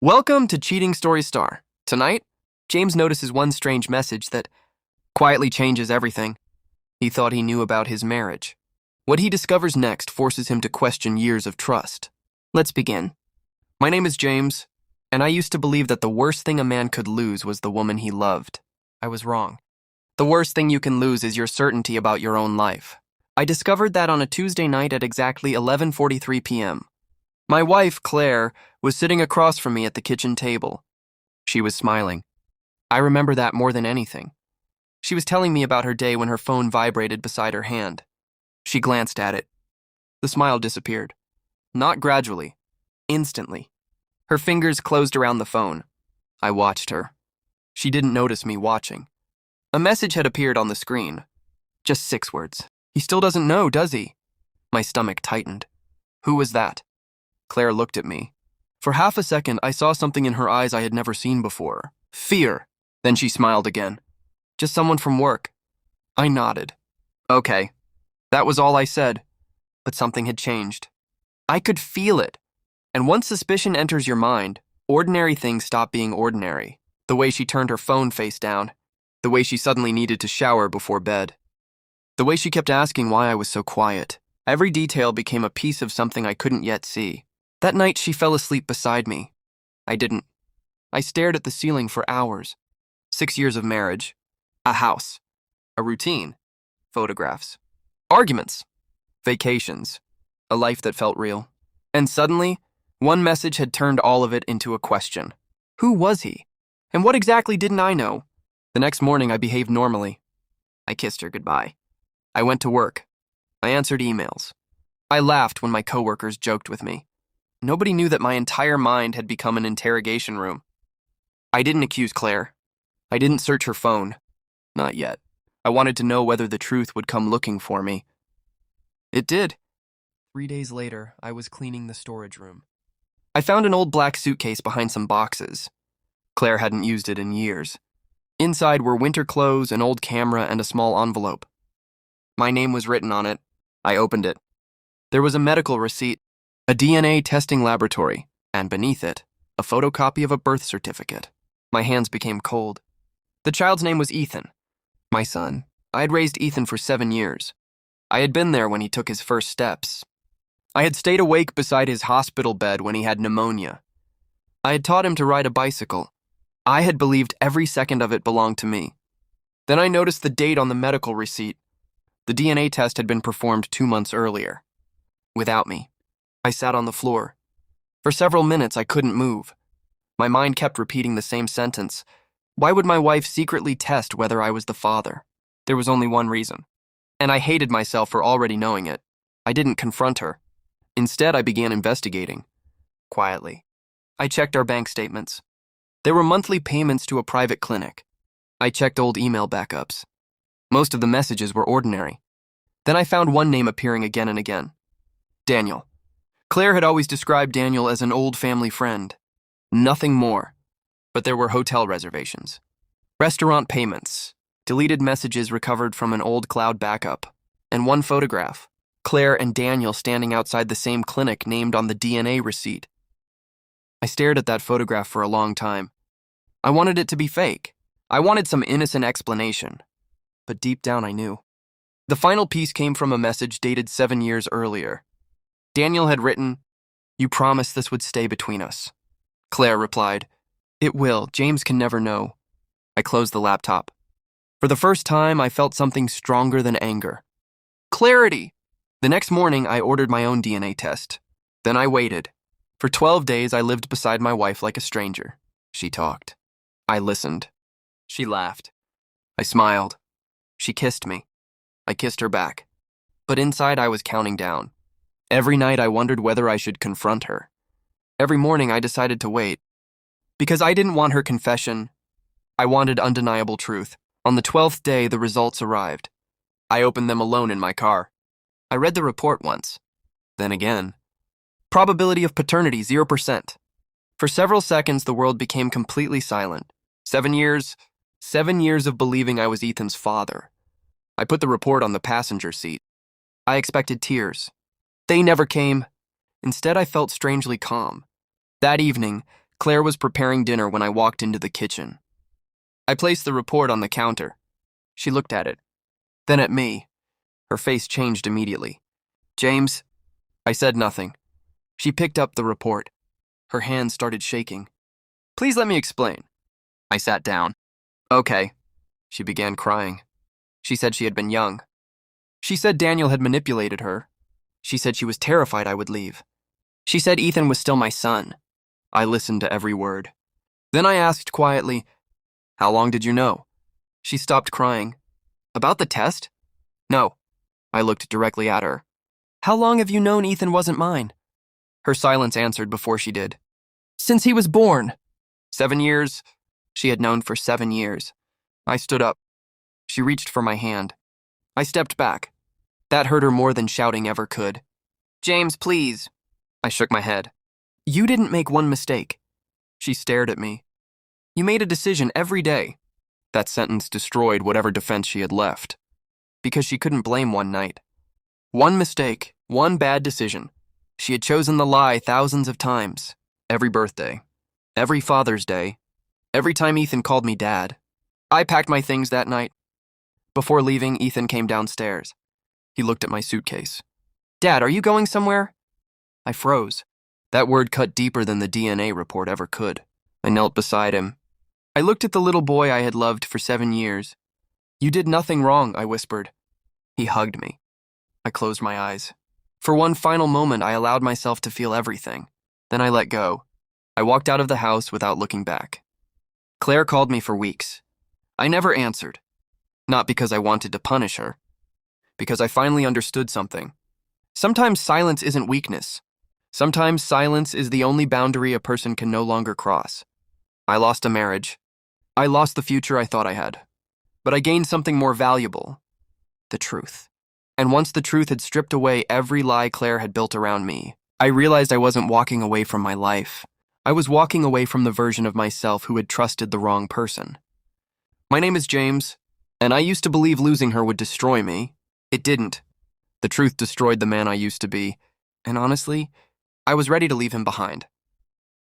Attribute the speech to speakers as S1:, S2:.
S1: Welcome to Cheating Story Star. Tonight, James notices one strange message that quietly changes everything he thought he knew about his marriage. What he discovers next forces him to question years of trust. Let's begin. My name is James, and I used to believe that the worst thing a man could lose was the woman he loved. I was wrong. The worst thing you can lose is your certainty about your own life. I discovered that on a Tuesday night at exactly 11:43 p.m. My wife, Claire, was sitting across from me at the kitchen table. She was smiling. I remember that more than anything. She was telling me about her day when her phone vibrated beside her hand. She glanced at it. The smile disappeared. Not gradually. Instantly. Her fingers closed around the phone. I watched her. She didn't notice me watching. A message had appeared on the screen. Just 6 words. He still doesn't know, does he? My stomach tightened. Who was that? Claire looked at me. For half a second, I saw something in her eyes I had never seen before. Fear. Then she smiled again. Just someone from work. I nodded. Okay. That was all I said. But something had changed. I could feel it. And once suspicion enters your mind, ordinary things stop being ordinary. The way she turned her phone face down. The way she suddenly needed to shower before bed. The way she kept asking why I was so quiet. Every detail became a piece of something I couldn't yet see. That night, she fell asleep beside me. I didn't. I stared at the ceiling for hours. 6 years of marriage. A house. A routine. Photographs. Arguments. Vacations. A life that felt real. And suddenly, one message had turned all of it into a question. Who was he? And what exactly didn't I know? The next morning, I behaved normally. I kissed her goodbye. I went to work. I answered emails. I laughed when my coworkers joked with me. Nobody knew that my entire mind had become an interrogation room. I didn't accuse Claire. I didn't search her phone. Not yet. I wanted to know whether the truth would come looking for me. It did. 3 days later, I was cleaning the storage room. I found an old black suitcase behind some boxes. Claire hadn't used it in years. Inside were winter clothes, an old camera, and a small envelope. My name was written on it. I opened it. There was a medical receipt, a DNA testing laboratory, and beneath it, a photocopy of a birth certificate. My hands became cold. The child's name was Ethan, my son. I had raised Ethan for 7 years. I had been there when he took his first steps. I had stayed awake beside his hospital bed when he had pneumonia. I had taught him to ride a bicycle. I had believed every second of it belonged to me. Then I noticed the date on the medical receipt. The DNA test had been performed 2 months earlier. Without me. I sat on the floor. For several minutes, I couldn't move. My mind kept repeating the same sentence. Why would my wife secretly test whether I was the father? There was only one reason. And I hated myself for already knowing it. I didn't confront her. Instead, I began investigating. Quietly. I checked our bank statements. There were monthly payments to a private clinic. I checked old email backups. Most of the messages were ordinary. Then I found one name appearing again and again. Daniel. Claire had always described Daniel as an old family friend. Nothing more. But there were hotel reservations, restaurant payments, deleted messages recovered from an old cloud backup, and one photograph, Claire and Daniel standing outside the same clinic named on the DNA receipt. I stared at that photograph for a long time. I wanted it to be fake. I wanted some innocent explanation. But deep down I knew. The final piece came from a message dated 7 years earlier. Daniel had written, "You promised this would stay between us." Claire replied, "It will. James can never know." I closed the laptop. For the first time, I felt something stronger than anger. Clarity! The next morning, I ordered my own DNA test. Then I waited. For 12 days, I lived beside my wife like a stranger. She talked. I listened. She laughed. I smiled. She kissed me. I kissed her back. But inside, I was counting down. Every night, I wondered whether I should confront her. Every morning, I decided to wait. Because I didn't want her confession. I wanted undeniable truth. On the 12th day, the results arrived. I opened them alone in my car. I read the report once. Then again. Probability of paternity, 0%. For several seconds, the world became completely silent. 7 years of believing I was Ethan's father. I put the report on the passenger seat. I expected tears. They never came. Instead, I felt strangely calm. That evening, Claire was preparing dinner when I walked into the kitchen. I placed the report on the counter. She looked at it, then at me. Her face changed immediately. "James," I said nothing. She picked up the report. Her hands started shaking. "Please let me explain." I sat down. "Okay." She began crying. She said she had been young. She said Daniel had manipulated her. She said she was terrified I would leave. She said Ethan was still my son. I listened to every word. Then I asked quietly, "How long did you know?" She stopped crying. "About the test?" "No." I looked directly at her. "How long have you known Ethan wasn't mine?" Her silence answered before she did. "Since he was born." 7 years. She had known for 7 years. I stood up. She reached for my hand. I stepped back. That hurt her more than shouting ever could. "James, please." I shook my head. "You didn't make one mistake." She stared at me. "You made a decision every day." That sentence destroyed whatever defense she had left. Because she couldn't blame one night. One mistake, one bad decision. She had chosen the lie thousands of times. Every birthday. Every Father's Day. Every time Ethan called me Dad. I packed my things that night. Before leaving, Ethan came downstairs. He looked at my suitcase. "Dad, are you going somewhere?" I froze. That word cut deeper than the DNA report ever could. I knelt beside him. I looked at the little boy I had loved for 7 years. "You did nothing wrong," I whispered. He hugged me. I closed my eyes. For one final moment, I allowed myself to feel everything. Then I let go. I walked out of the house without looking back. Claire called me for weeks. I never answered. Not because I wanted to punish her. Because I finally understood something. Sometimes silence isn't weakness. Sometimes silence is the only boundary a person can no longer cross. I lost a marriage. I lost the future I thought I had. But I gained something more valuable. The truth. And once the truth had stripped away every lie Claire had built around me, I realized I wasn't walking away from my life. I was walking away from the version of myself who had trusted the wrong person. My name is James, and I used to believe losing her would destroy me. It didn't. The truth destroyed the man I used to be, and honestly, I was ready to leave him behind.